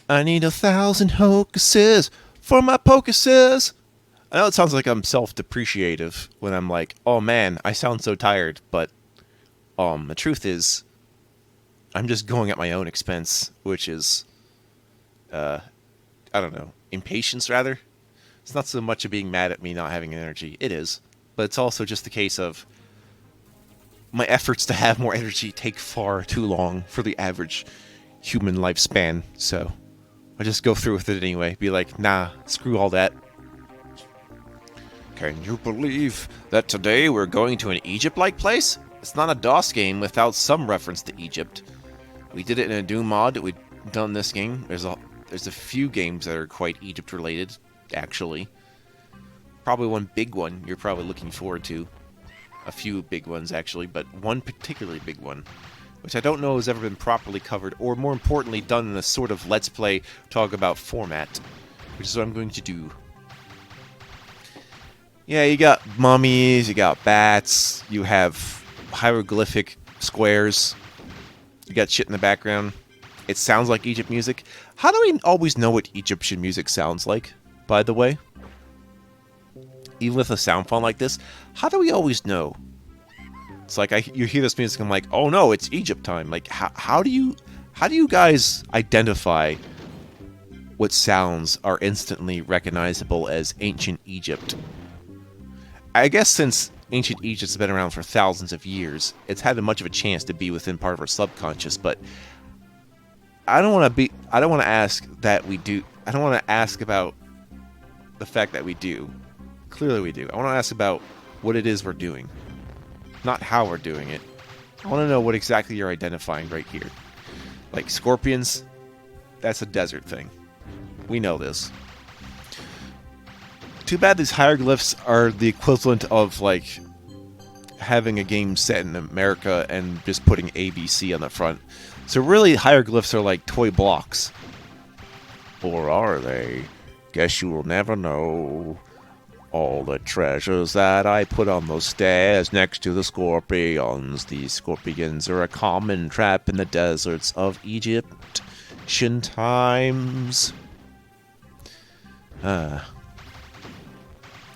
I need 1,000 hocuses for my pocuses. I know it sounds like I'm self-depreciative when I'm like, oh man, I sound so tired, but the truth is, I'm just going at my own expense, which is, I don't know, impatience rather. It's not so much of being mad at me not having energy. It is, but it's also just the case of my efforts to have more energy take far too long for the average human lifespan. So I just go through with it anyway. Be like, nah, screw all that. Can you believe that today we're going to an Egypt-like place? It's not a DOS game without some reference to Egypt. We did it in a Doom mod that we've done this game. There's a few games that are quite Egypt-related, actually. Probably one big one you're probably looking forward to. A few big ones, actually, but one particularly big one, which I don't know has ever been properly covered, or more importantly, done in a sort of Let's Play talk about format, which is what I'm going to do. Yeah, you got mummies, you got bats, you have hieroglyphic squares, you got shit in the background. It sounds like Egypt music. How do we always know what Egyptian music sounds like, by the way? Even with a sound font like this, how do we always know? It's like you hear this music, I'm like, oh no, it's Egypt time. Like, how do you guys identify what sounds are instantly recognizable as ancient Egypt? I guess since ancient Egypt's been around for thousands of years, it's had much of a chance to be within part of our subconscious. But I don't want to ask that we do. I don't want to ask about the fact that we do. Clearly we do. I want to ask about what it is we're doing, not how we're doing it. I want to know what exactly you're identifying right here. Like scorpions, that's a desert thing. We know this. Too bad these hieroglyphs are the equivalent of, like, having a game set in America and just putting ABC on the front. So really, hieroglyphs are like toy blocks. Or are they? Guess you will never know. All the treasures that I put on those stairs next to the scorpions. These scorpions are a common trap in the deserts of Egyptian times.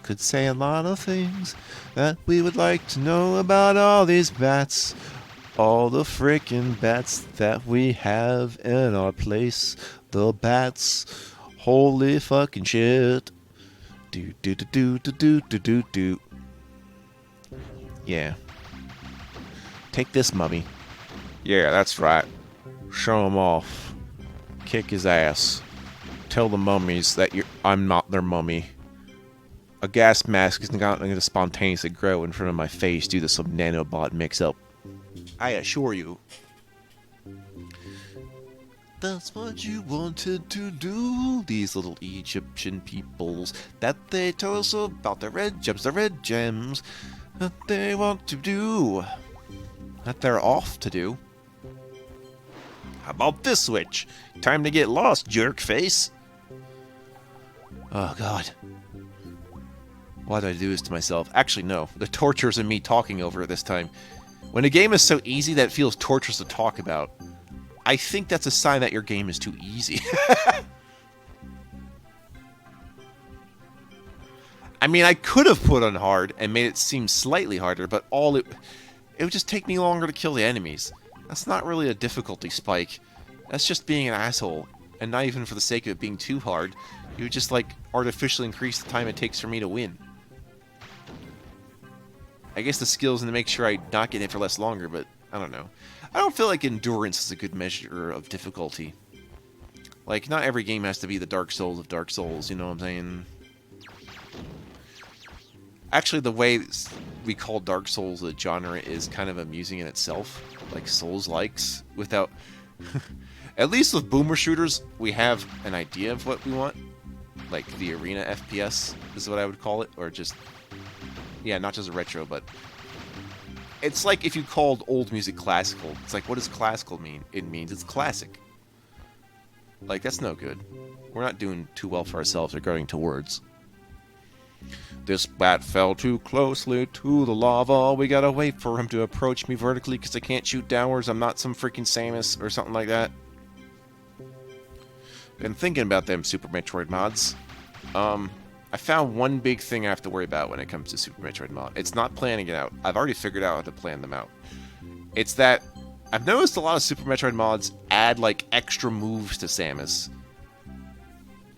Could say a lot of things that we would like to know about all these bats. All the frickin' bats that we have in our place. The bats. Holy fucking shit. Do do do do do do do do. Yeah. Take this, mummy. Yeah, that's right. Show him off. Kick his ass. Tell the mummies that I'm not their mummy. A gas mask is not going to spontaneously grow in front of my face due to some nanobot mix-up. I assure you. That's what you wanted to do, these little Egyptian peoples. That they told us about the red gems, that they want to do. That they're off to do. How about this switch? Time to get lost, jerk face. Oh, God. Why did I do this to myself? Actually, no. The torture's in me talking over it this time. When a game is so easy that it feels torturous to talk about, I think that's a sign that your game is too easy. I mean, I could have put on hard and made it seem slightly harder, but it would just take me longer to kill the enemies. That's not really a difficulty spike. That's just being an asshole, and not even for the sake of it being too hard. You would just, like, artificially increase the time it takes for me to win. I guess the skill is to make sure I not get hit for less longer, but I don't know. I don't feel like endurance is a good measure of difficulty. Like, not every game has to be the Dark Souls of Dark Souls, you know what I'm saying? Actually, the way we call Dark Souls a genre is kind of amusing in itself. Like Souls-likes, without... At least with boomer shooters, we have an idea of what we want. Like, the arena FPS is what I would call it, or just... Yeah, not just a retro, but... It's like if you called old music classical. It's like, what does classical mean? It means it's classic. Like, that's no good. We're not doing too well for ourselves regarding to words. This bat fell too closely to the lava. We gotta wait for him to approach me vertically because I can't shoot downwards. I'm not some freaking Samus or something like that. been thinking about them Super Metroid mods. I found one big thing I have to worry about when it comes to Super Metroid mod. It's not planning it out. I've already figured out how to plan them out. It's that I've noticed a lot of Super Metroid mods add like extra moves to Samus.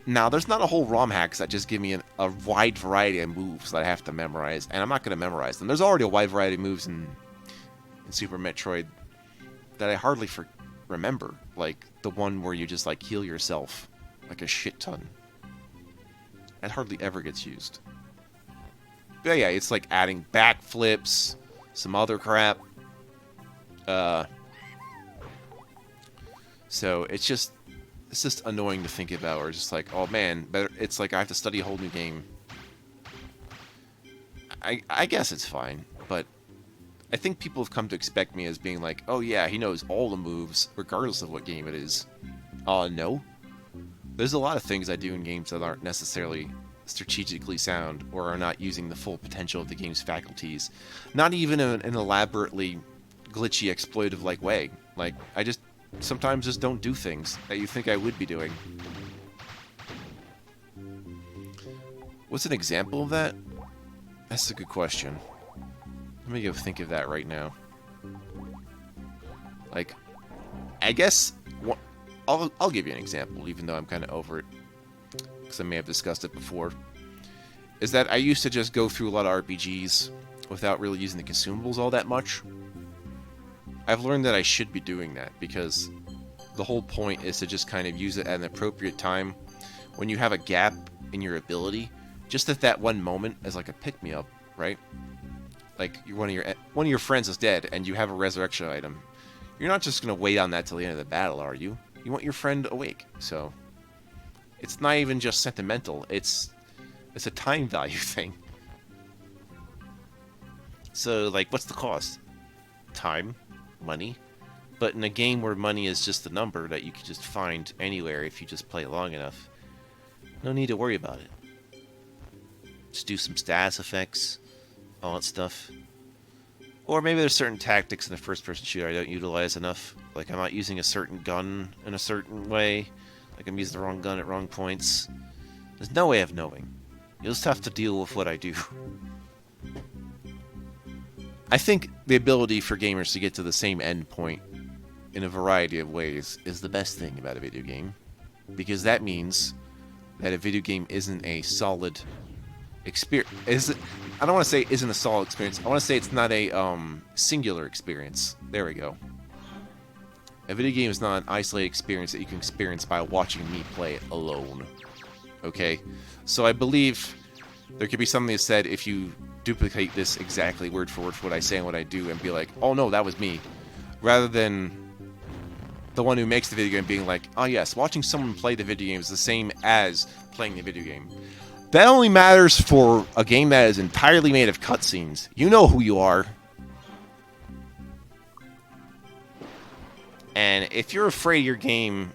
Now, there's not a whole ROM hacks that just give me a wide variety of moves that I have to memorize, and I'm not going to memorize them. There's already a wide variety of moves in Super Metroid that I hardly remember. Like the one where you just like heal yourself like a shit ton. That hardly ever gets used. But yeah, it's like adding backflips, some other crap. So it's just annoying to think about, or just like, oh man, it's like I have to study a whole new game. I guess it's fine, but I think people have come to expect me as being like, oh yeah, he knows all the moves, regardless of what game it is. No. There's a lot of things I do in games that aren't necessarily strategically sound, or are not using the full potential of the game's faculties. Not even in an elaborately glitchy, exploitive-like way. Like, I just sometimes just don't do things that you think I would be doing. What's an example of that? That's a good question. Let me go think of that right now. Like, I guess I'll give you an example, even though I'm kind of over it, because I may have discussed it before. Is that I used to just go through a lot of RPGs without really using the consumables all that much. I've learned that I should be doing that, because the whole point is to just kind of use it at an appropriate time when you have a gap in your ability, just at that one moment as like a pick-me-up, right? Like one of your friends is dead and you have a resurrection item. You're not just gonna wait on that till the end of the battle, are you? You want your friend awake. So it's not even just sentimental. It's a time value thing. So like, what's the cost? Time, money. But in a game where money is just a number that you can just find anywhere if you just play long enough, no need to worry about it. Just do some status effects, all that stuff. Or maybe there's certain tactics in the first-person shooter I don't utilize enough. Like I'm not using a certain gun in a certain way. Like I'm using the wrong gun at wrong points. There's no way of knowing. You'll just have to deal with what I do. I think the ability for gamers to get to the same end point in a variety of ways is the best thing about a video game. Because that means that a video game isn't a solid experience. I don't want to say it isn't a solid experience. I want to say it's not a singular experience. There we go. A video game is not an isolated experience that you can experience by watching me play it alone. Okay? So I believe there could be something that said if you duplicate this exactly word for word for what I say and what I do and be like, oh no, that was me. Rather than the one who makes the video game being like, oh yes, watching someone play the video game is the same as playing the video game. That only matters for a game that is entirely made of cutscenes. You know who you are. And if you're afraid of your game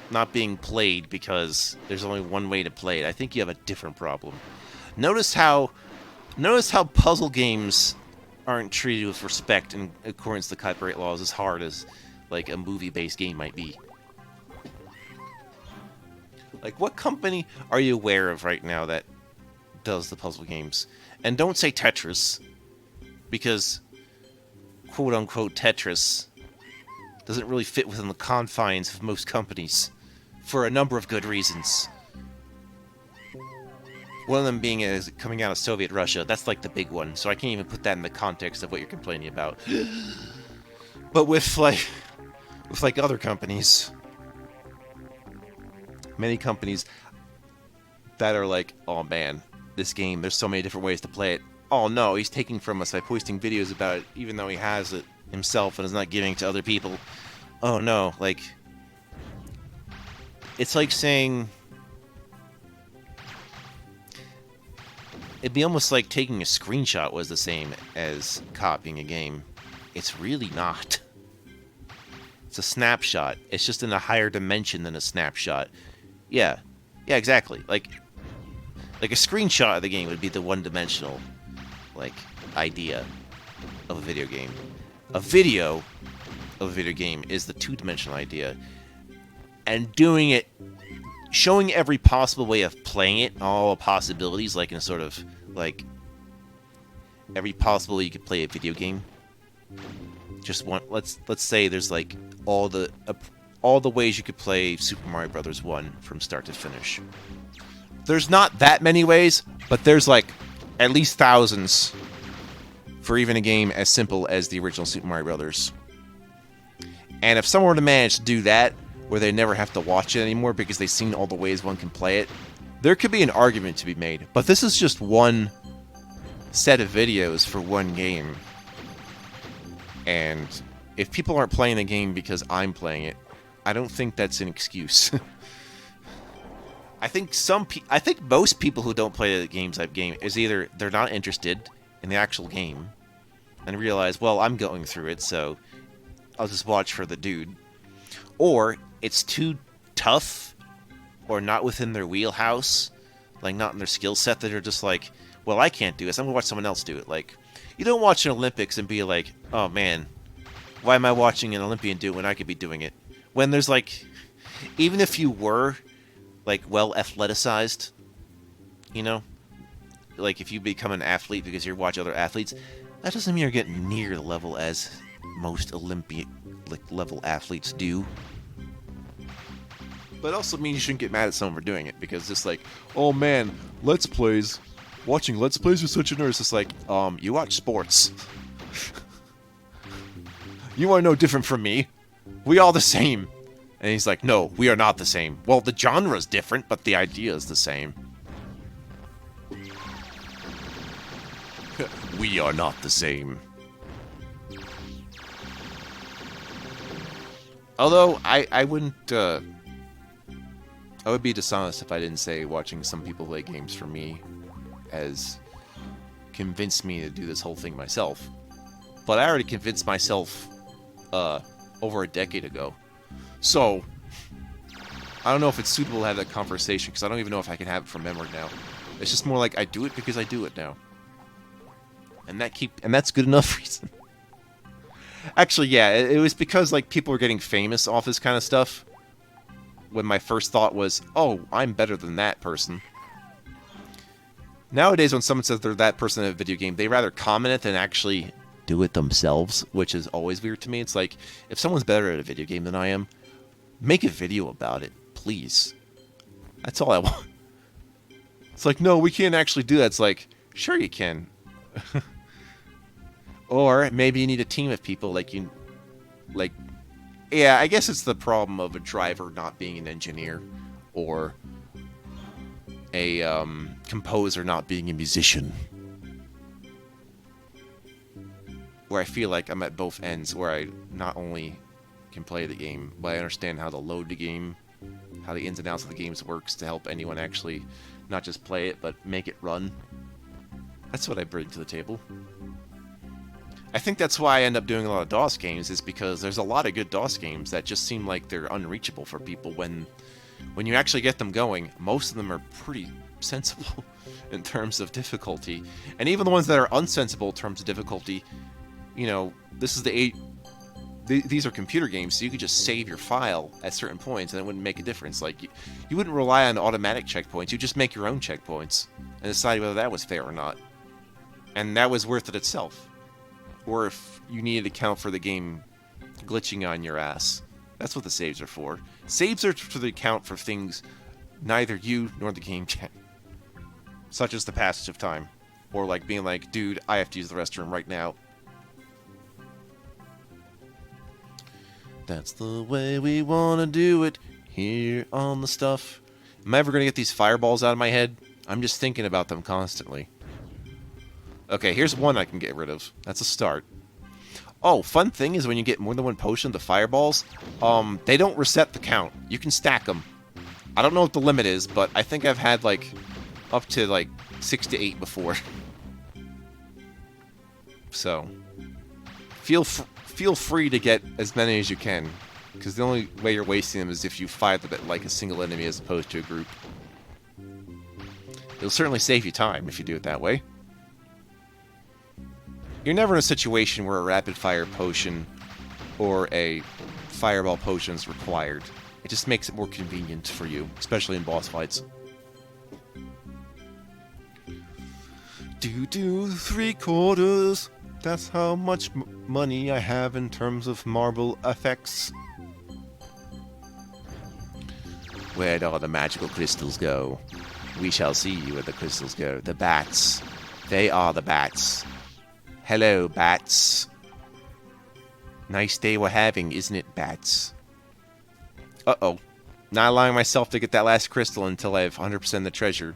not being played because there's only one way to play it, I think you have a different problem. Notice how puzzle games aren't treated with respect in accordance to copyright laws as hard as like a movie-based game might be. Like, what company are you aware of right now that does the puzzle games? And don't say Tetris, because quote-unquote Tetris doesn't really fit within the confines of most companies for a number of good reasons. One of them being is coming out of Soviet Russia. That's like the big one, so I can't even put that in the context of what you're complaining about. But with other companies, many companies that are like, oh man, this game, there's so many different ways to play it. Oh no, he's taking from us by posting videos about it, even though he has it himself and is not giving it to other people. Oh no, like, it's like saying, it'd be almost like taking a screenshot was the same as copying a game. It's really not. It's a snapshot. It's just in a higher dimension than a snapshot. Yeah, exactly. Like a screenshot of the game would be the one-dimensional, like, idea of a video game. A video of a video game is the two-dimensional idea. And doing it showing every possible way of playing it, all possibilities, like in a sort of like every possible way you could play a video game. Just one. Let's say there's like all the ways you could play Super Mario Brothers 1 from start to finish. There's not that many ways, but there's like at least thousands for even a game as simple as the original Super Mario Brothers. And if someone were to manage to do that, where they never have to watch it anymore because they've seen all the ways one can play it, there could be an argument to be made. But this is just one set of videos for one game. And if people aren't playing the game because I'm playing it, I don't think that's an excuse. I think most people who don't play the games I've gamed is either they're not interested in the actual game and realize, well, I'm going through it, so I'll just watch for the dude. Or it's too tough or not within their wheelhouse, like not in their skill set, that they're just like, well, I can't do this, I'm going to watch someone else do it. Like, you don't watch an Olympics and be like, oh man, why am I watching an Olympian do it when I could be doing it? When there's like, even if you were like well athleticized, you know, like if you become an athlete because you watch other athletes, that doesn't mean you're getting near the level as most Olympic level athletes do. But it also means you shouldn't get mad at someone for doing it, because it's like, oh man, Let's Plays. Watching Let's Plays is such a nerd. It's just like, you watch sports. You are no different from me. We all the same. And he's like, no, we are not the same. Well, the genre's different, but the idea is the same. We are not the same. Although, I wouldn't, I would be dishonest if I didn't say watching some people play games for me has convinced me to do this whole thing myself. But I already convinced myself, over a decade ago. So, I don't know if it's suitable to have that conversation, because I don't even know if I can have it from memory now. It's just more like, I do it because I do it now. And that's good enough reason. Actually, yeah, it was because, like, people were getting famous off this kind of stuff. When my first thought was, oh, I'm better than that person. Nowadays, when someone says they're that person in a video game, they rather comment it than actually do it themselves, which is always weird to me. It's like, if someone's better at a video game than I am, make a video about it, please. That's all I want. It's like, no, we can't actually do that. It's like, sure you can. Or maybe you need a team of people, yeah, I guess it's the problem of a driver not being an engineer, or a composer not being a musician. Where I feel like I'm at both ends, where I not only can play the game, but I understand how to load the game, how the ins and outs of the games works to help anyone actually not just play it, but make it run. That's what I bring to the table. I think that's why I end up doing a lot of DOS games, is because there's a lot of good DOS games that just seem like they're unreachable for people when you actually get them going. Most of them are pretty sensible in terms of difficulty. And even the ones that are unsensible in terms of difficulty, you know, this is these are computer games, so you could just save your file at certain points and it wouldn't make a difference. Like, you wouldn't rely on automatic checkpoints, you just make your own checkpoints and decide whether that was fair or not. And that was worth it itself. Or if you needed to count for the game glitching on your ass. That's what the saves are for. Saves are for the account for things neither you nor the game can. Such as the passage of time. Or like being like, dude, I have to use the restroom right now. That's the way we want to do it here on the stuff. Am I ever going to get these fireballs out of my head? I'm just thinking about them constantly. Okay, here's one I can get rid of. That's a start. Oh, fun thing is when you get more than one potion, the fireballs, they don't reset the count. You can stack them. I don't know what the limit is, but I think I've had, like, up to, like, 6 to 8 before. So, feel free to get as many as you can, because the only way you're wasting them is if you fight them at, like, a single enemy as opposed to a group. It'll certainly save you time if you do it that way. You're never in a situation where a rapid fire potion or a fireball potion is required. just makes it more convenient for you, especially in boss fights. Do 3/4. That's how much money I have in terms of marble effects. Where'd all the magical crystals go? We shall see where the crystals go. The bats. They are the bats. Hello, bats. Nice day we're having, isn't it, bats? Uh-oh. Not allowing myself to get that last crystal until I have 100% the treasure.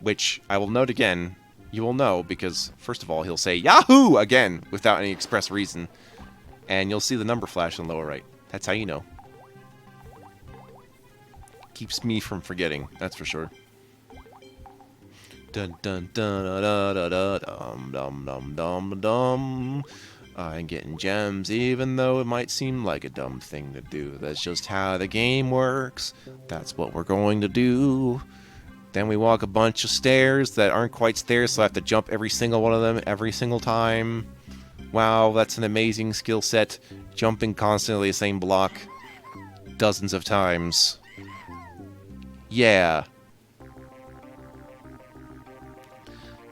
Which, I will note again, you will know, because, first of all, he'll say, Yahoo! Again, without any express reason. And you'll see the number flash on the lower right. That's how you know. Keeps me from forgetting, that's for sure. Dun dun dun da da da dum dum dum dum dum. I'm getting gems, even though it might seem like a dumb thing to do. That's just how the game works. That's what we're going to do. Then we walk a bunch of stairs that aren't quite stairs, so I have to jump every single one of them every single time. Wow, that's an amazing skill set. Jumping constantly the same block dozens of times. Yeah.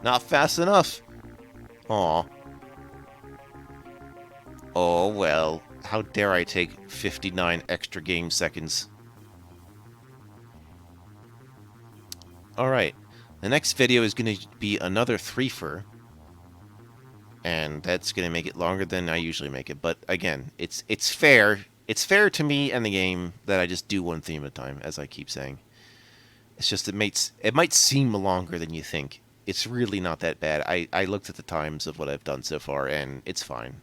Not fast enough. Aw. Oh, well. How dare I take 59 extra game seconds. Alright. The next video is going to be another threefer. And that's going to make it longer than I usually make it. But again, it's fair. It's fair to me and the game that I just do one theme at a time, as I keep saying. It's just it might seem longer than you think. It's really not that bad. I looked at the times of what I've done so far, and it's fine.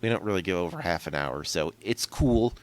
We don't really go over half an hour, so it's cool.